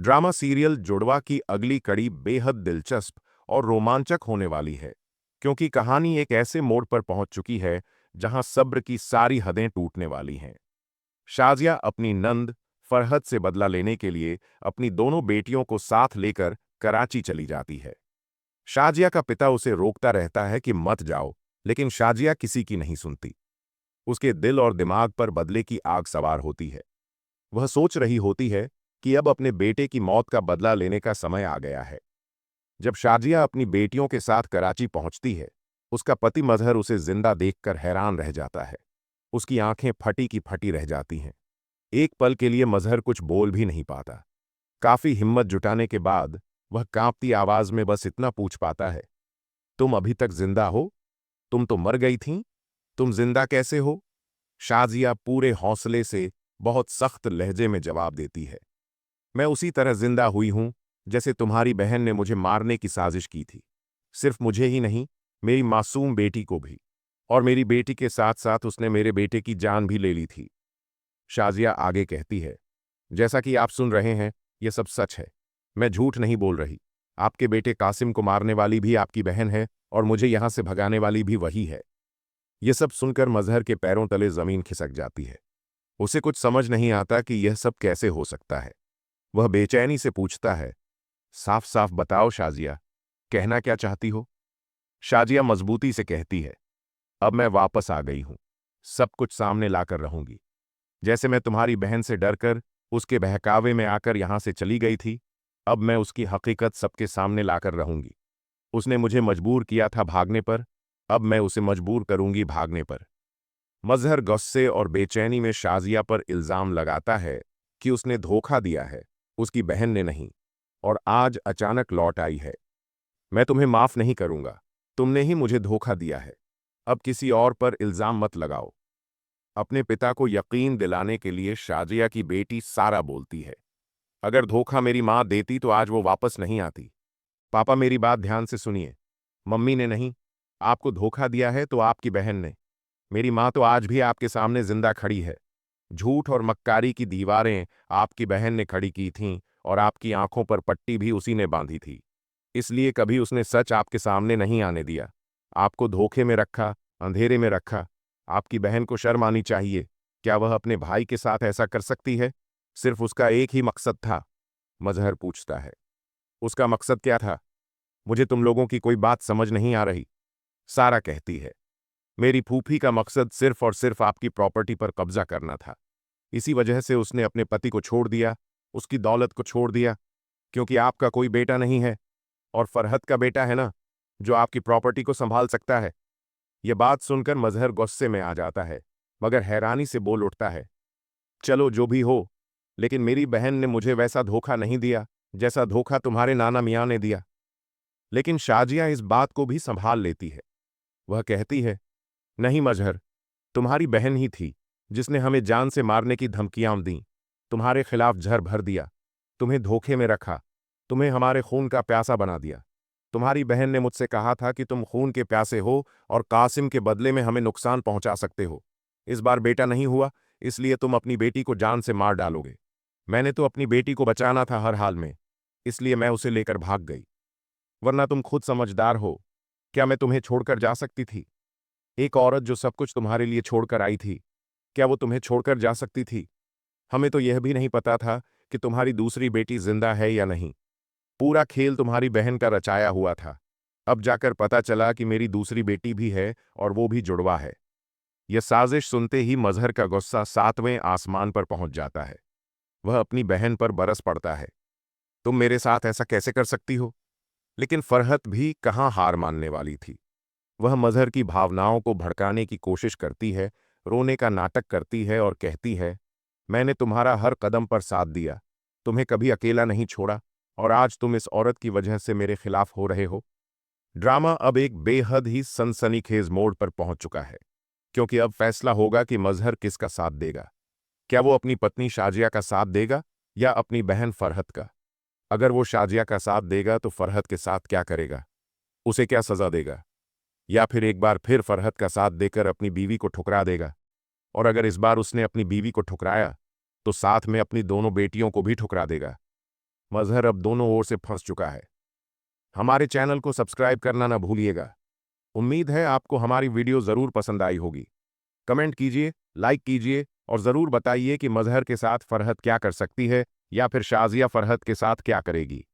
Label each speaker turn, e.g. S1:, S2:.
S1: Drama serial जुड़वा की अगली कड़ी बेहद दिलचस्प और रोमांचक होने वाली है, क्योंकि कहानी एक ऐसे मोड़ पर पहुंच चुकी है जहां सब्र की सारी हदें टूटने वाली हैं। शाजिया अपनी नंद फरहद से बदला लेने के लिए अपनी दोनों बेटियों को साथ लेकर कराची चली जाती है। शाजिया का पिता उसे रोकता रहता है कि मत जाओ, लेकिन शाजिया किसी की नहीं सुनती। उसके दिल और दिमाग पर बदले की आग सवार होती है। वह सोच रही होती है कि अब अपने बेटे की मौत का बदला लेने का समय आ गया है। जब शाजिया अपनी बेटियों के साथ कराची पहुंचती है, उसका पति मजहर उसे जिंदा देखकर हैरान रह जाता है। उसकी आंखें फटी की फटी रह जाती हैं। एक पल के लिए मजहर कुछ बोल भी नहीं पाता। काफी हिम्मत जुटाने के बाद वह कांपती आवाज में बस इतना पूछ पाता है, तुम अभी तक जिंदा हो? तुम तो मर गई थीं। तुम जिंदा कैसे हो? शाजिया पूरे हौसले से बहुत सख्त लहजे में जवाब देती है, मैं उसी तरह जिंदा हुई हूं जैसे तुम्हारी बहन ने मुझे मारने की साजिश की थी। सिर्फ मुझे ही नहीं, मेरी मासूम बेटी को भी। और मेरी बेटी के साथ साथ उसने मेरे बेटे की जान भी ले ली थी। शाजिया आगे कहती है, जैसा कि आप सुन रहे हैं, यह सब सच है। मैं झूठ नहीं बोल रही। आपके बेटे कासिम को मारने वाली भी आपकी बहन है और मुझे यहां से भगाने वाली भी वही है। यह सब सुनकर मजहर के पैरों तले जमीन खिसक जाती है। उसे कुछ समझ नहीं आता कि यह सब कैसे हो सकता है। वह बेचैनी से पूछता है, साफ साफ बताओ शाजिया, कहना क्या चाहती हो? शाजिया मजबूती से कहती है, अब मैं वापस आ गई हूं। सब कुछ सामने लाकर रहूंगी। जैसे मैं तुम्हारी बहन से डरकर उसके बहकावे में आकर यहां से चली गई थी, अब मैं उसकी हकीकत सबके सामने लाकर रहूंगी। उसने मुझे मजबूर किया था भागने पर, अब मैं उसे मजबूर करूंगी भागने पर। मजहर गुस्से और बेचैनी में शाजिया पर इल्जाम लगाता है कि उसने धोखा दिया है, उसकी बहन ने नहीं, और आज अचानक लौट आई है। मैं तुम्हें माफ नहीं करूंगा। तुमने ही मुझे धोखा दिया है। अब किसी और पर इल्जाम मत लगाओ। अपने पिता को यकीन दिलाने के लिए शाजिया की बेटी सारा बोलती है, अगर धोखा मेरी मां देती तो आज वो वापस नहीं आती। पापा, मेरी बात ध्यान से सुनिए। मम्मी ने नहीं, आपको धोखा दिया है तो आपकी बहन ने। मेरी मां तो आज भी आपके सामने जिंदा खड़ी है। झूठ और मक्कारी की दीवारें आपकी बहन ने खड़ी की थीं और आपकी आंखों पर पट्टी भी उसी ने बांधी थी। इसलिए कभी उसने सच आपके सामने नहीं आने दिया। आपको धोखे में रखा, अंधेरे में रखा। आपकी बहन को शर्म आनी चाहिए। क्या वह अपने भाई के साथ ऐसा कर सकती है? सिर्फ उसका एक ही मकसद था। मजहर पूछता है, उसका मकसद क्या था? मुझे तुम लोगों की कोई बात समझ नहीं आ रही। सारा कहती है, मेरी फूफी का मकसद सिर्फ और सिर्फ आपकी प्रॉपर्टी पर कब्जा करना था। इसी वजह से उसने अपने पति को छोड़ दिया, उसकी दौलत को छोड़ दिया, क्योंकि आपका कोई बेटा नहीं है और फरहद का बेटा है ना, जो आपकी प्रॉपर्टी को संभाल सकता है। यह बात सुनकर मजहर गुस्से में आ जाता है, मगर हैरानी से बोल उठता है, चलो जो भी हो, लेकिन मेरी बहन ने मुझे वैसा धोखा नहीं दिया जैसा धोखा तुम्हारे नाना मियाँ ने दिया। लेकिन शाजिया इस बात को भी संभाल लेती है। वह कहती है, नहीं मजहर, तुम्हारी बहन ही थी जिसने हमें जान से मारने की धमकियां दी, तुम्हारे खिलाफ जहर भर दिया, तुम्हें धोखे में रखा, तुम्हें हमारे खून का प्यासा बना दिया। तुम्हारी बहन ने मुझसे कहा था कि तुम खून के प्यासे हो और कासिम के बदले में हमें नुकसान पहुंचा सकते हो। इस बार बेटा नहीं हुआ, इसलिए तुम अपनी बेटी को जान से मार डालोगे। मैंने तो अपनी बेटी को बचाना था हर हाल में, इसलिए मैं उसे लेकर भाग गई। वरना तुम खुद समझदार हो, क्या मैं तुम्हें छोड़कर जा सकती थी? एक औरत जो सब कुछ तुम्हारे लिए छोड़कर आई थी, क्या वो तुम्हें छोड़कर जा सकती थी? हमें तो यह भी नहीं पता था कि तुम्हारी दूसरी बेटी जिंदा है या नहीं। पूरा खेल तुम्हारी बहन का रचाया हुआ था। अब जाकर पता चला कि मेरी दूसरी बेटी भी है और वो भी जुड़वा है। यह साजिश सुनते ही मजहर का गुस्सा 7वें आसमान पर पहुंच जाता है। वह अपनी बहन पर बरस पड़ता है, तुम मेरे साथ ऐसा कैसे कर सकती हो? लेकिन फरहत भी कहाँ हार मानने वाली थी। वह मजहर की भावनाओं को भड़काने की कोशिश करती है, रोने का नाटक करती है और कहती है, मैंने तुम्हारा हर कदम पर साथ दिया, तुम्हें कभी अकेला नहीं छोड़ा, और आज तुम इस औरत की वजह से मेरे खिलाफ हो रहे हो। ड्रामा अब एक बेहद ही सनसनीखेज मोड़ पर पहुंच चुका है, क्योंकि अब फैसला होगा कि मजहर किसका साथ देगा। क्या वो अपनी पत्नी शाजिया का साथ देगा या अपनी बहन फरहत का? अगर वो शाजिया का साथ देगा तो फरहत के साथ क्या करेगा? उसे क्या सजा देगा? या फिर एक बार फिर फरहत का साथ देकर अपनी बीवी को ठुकरा देगा? और अगर इस बार उसने अपनी बीवी को ठुकराया तो साथ में अपनी दोनों बेटियों को भी ठुकरा देगा। मजहर अब दोनों ओर से फंस चुका है। हमारे चैनल को सब्सक्राइब करना ना भूलिएगा। उम्मीद है आपको हमारी वीडियो ज़रूर पसंद आई होगी। कमेंट कीजिए, लाइक कीजिए और ज़रूर बताइए कि मजहर के साथ फरहत क्या कर सकती है या फिर शाज़िया फरहत के साथ क्या करेगी।